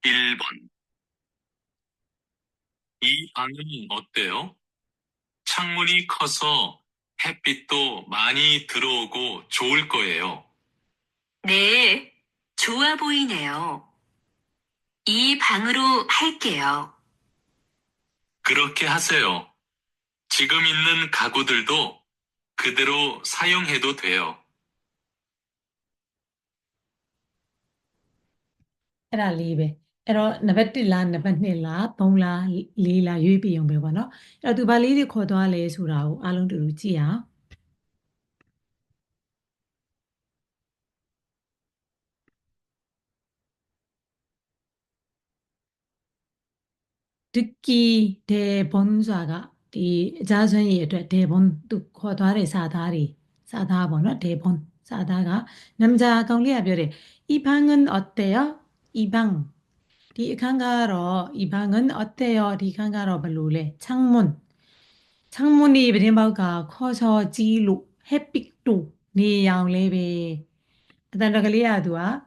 1번. 이 방은 어때요? 창문이 커서 햇빛도 많이 들어오고 좋을 거예요. 네, 좋아 보이네요. 이 방으로 할게요. 그렇게 하세요. 지금 있는 가구들도 그대로 사용해도 돼요. အဲ့ဒါလေးပဲအဲ့တော့နံပါတ်1လားနံပါတ်2လား3လား4လားရွေးပြီးအောင်ပဲပေါ့နော်အဲ့တော့သူဘာလေးတွေခေါ်သွားလဲဆိုတာကိုအားလုံးတူတူကြည့်အောင်ဒကီဒေဘွန်ဆိုတာကဒီအကြမ်းစွမ်းရည်အတွက်ဒေဘွန်သူခေါ်သွားတဲ့စာသားတွေစာသားပေါ့နော်ဒေဘွန်စာသားကနမ်ဂျာကောင်လေးကပြောတယ်이방은어때요이방ဒီအခန်းကတော့이 방은 어때요ဒီခန်းကတော့ဘယ်လိုလဲ창문이 비린바우가 커서 지로 햇빛도 내양레베 아단다갈리아두아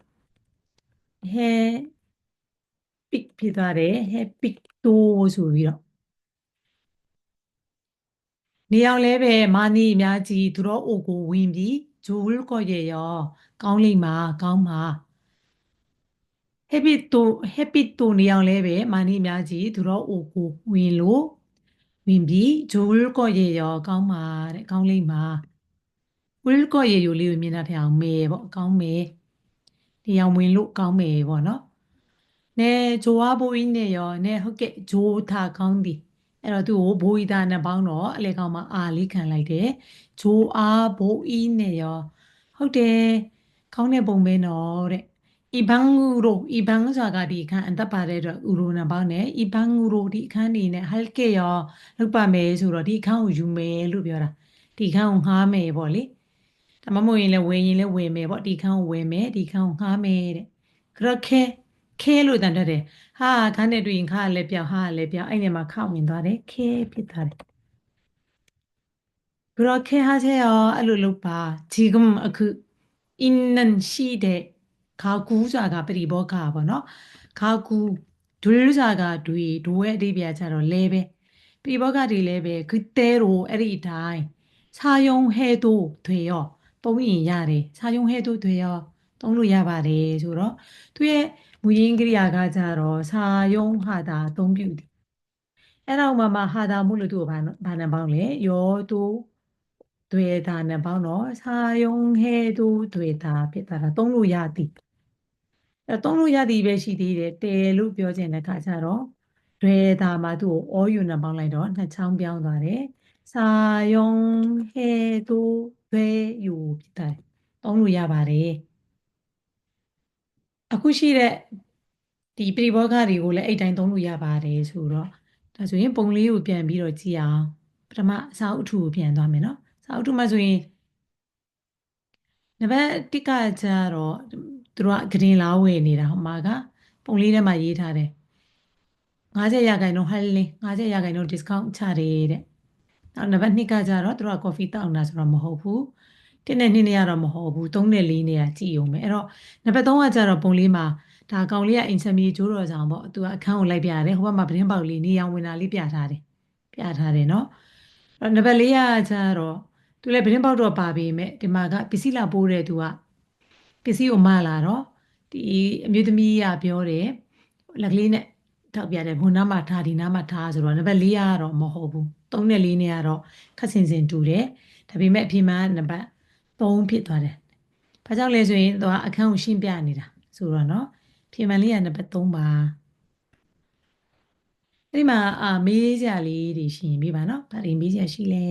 햇빛 피다래 햇빛도 소리로 내양레베 많이 мя지 들어오고 윈비 좋을 거예요 가을리마 가을마 햇빛도 내양레베 많이 мя지 들어오고 윈로 윈비 좋을 거예요 가을마 가을리마 울 거예요လေးကိုမြင်တာထင်အောင်မေပေါ့အကောင်းမေဒီအောင်ဝင်လို့ကောင်းမေပေါ့နော်နဲဂျိုဝါဘိုးကြီးနဲ့ရောနဲဟုတ်ကဲ့ဂျိုထားကောင်းသည်အဲ့တော့သူ့ကိုဘိုးကြီးသားနဲ့ပေါင်းတော့အလေကောင်မှာအာလေးခံလိုက်တယ်ဂျိုအားဘိုးကြီးနဲ့ရောဟုတ်တယ်ကောင်းတဲ့ပုံပဲနော်တဲ့ဤဘန်းငူရိုဤဘန်းဆိုတာကဒီအခန်းအသက်ပါတဲ့အတွက်ဥရိုနဲ့ပေါင်းတယ်ဤဘန်းငူရိုဒီအခန်းနေနဲ့ဟယ်ကေရောလောက်ပါမယ်ဆိုတော့ဒီအခန်းကိုယူမယ်လို့ပြောတာဒီအခန်းကိုငှားမယ်ပေါ့လေဒါမှမဟုတ်ရင်လည်းဝယ်ရင်လည်းဝယ်မယ်ပေါ့ဒီခန်းကိုဝယ်မယ်ဒီခန်းကိုငှားမယ်တဲ့ခဲလို့တန်တတ်တယ်ဟာခန်းနဲ့တွေ့ရင်ခါလည်းပြောက်ဟာလည်းပြောက်အဲ့ဒီမှာခဝင်သွားတယ်ခဲဖြစ်သွားတယ်그렇게 하세요အဲ့လိုလုပ်ပါ지금 그 있는 시대 가구자가ပရိဘောဂပေါ့နော်가구 둘자가 도의အဓိပ္ပာယ်ကျတော့လဲပဲပရိဘောဂတွေလဲပဲ그대로အဲ့ဒီအတိုင်း 사용해도 돼요 သုံးရင်ရတယ်사용해도 돼요 သုံးလို့ရပါတယ်ဆိုတော့သူရဲ့မူရင်းကရိယာကကြတော့사용하다 အသုံးပြုတယ်အဲ့တော့မှ하다မို့လို့သူ့ကိုဘာနဲ့ပေါင်းလဲ요도 되다နဲ့ပေါင်းတော့사용해도 되다ဖြစ်တာသုံးလို့ရသည်အဲ့သုံးလို့ရသည်ပဲရှိသေးတယ်တယ်လို့ပြောချင်တဲ့ခါကျတော့되다မှာသူ့ကို all နဲ့ပေါင်းလိုက်တော့နှစ်ချောင်းပြောင်းသွားတယ်사용해도 돼요ဖြစ်တာသုံးလို့ရပါတယ်အခုရှိတဲ့ဒီပရိဘောဂတွေကိုလည်းအဲ့တိုင်းသုံးလို့ရပါတယ်ဆိုတော့ဒါဆိုရင်ပုံလေးကိုပြန်ပြီးတော့ကြည့်အောင်ပထမစာအုပ်ထုကိုပြန်သွားမယ်နော်စာအုပ်ထုမှာဆိုရင်နံပါတ်1ကကျတော့သူတို့ကဂရင်လာဝယ်နေတာဟိုမှာကပုံလေးထဲမှာရေးထားတယ်50%ဟဲလင်း50% discount ချတယ်တဲ့နောက်နံပါတ်2ကကျတော့သူတို့က coffee တောင်းတာဆိုတော့မဟုတ်ဘူး1နဲ့2နဲ့ကတော့မဟုတ်ဘူး3နဲ့4နဲ့ကကြည့်အောင်ပဲအဲ့တော့နံပါတ်3ကကျတော့ပုံလေးမှာဒါအကောင်လေးကအိမ်ဆမီကျိုးတော်ဆောင်ပေါ့သူကအခန်းကိုလိုက်ပြရတယ်ဟိုဘက်မှာပတင်းပေါက်လေးနေအောင်ဝင်တာလေးပြထားတယ်နော်အဲ့နံပါတ်4ကကျတော့သူလည်းပတင်းပေါက်တော့ပါပေမဲ့ဒီမှာကပစ္စည်းလာပိုးတဲ့သူကပစ္စည်းကိုမလာတော့ဒီအမျိုးသမီးကပြောတယ်လက်ကလေးနဲ့ထောက်ပြတယ်ဘုံနားမှာထားဒီနားမှာထားဆိုတော့နံပါတ်4ကတော့မဟုတ်ဘူး3နဲ့4နဲ့ကတော့ခက်စင်စင်တူတယ်ဒါပေမဲ့အပြင်မှာနံပါတ်3ဖြစ်သွားတယ်ဘာကြောင့်လဲဆိုရင်သူကအခန်းကိုရှင်းပြနေတာဆိုတော့เนาะပြင်မှန်လေးကနံပါတ်3ပါအဲ့ဒီမှာမေးစရာလေးတွေရှိရင်မေးပါเนาะဗာတွေမေးစရာရှိလဲ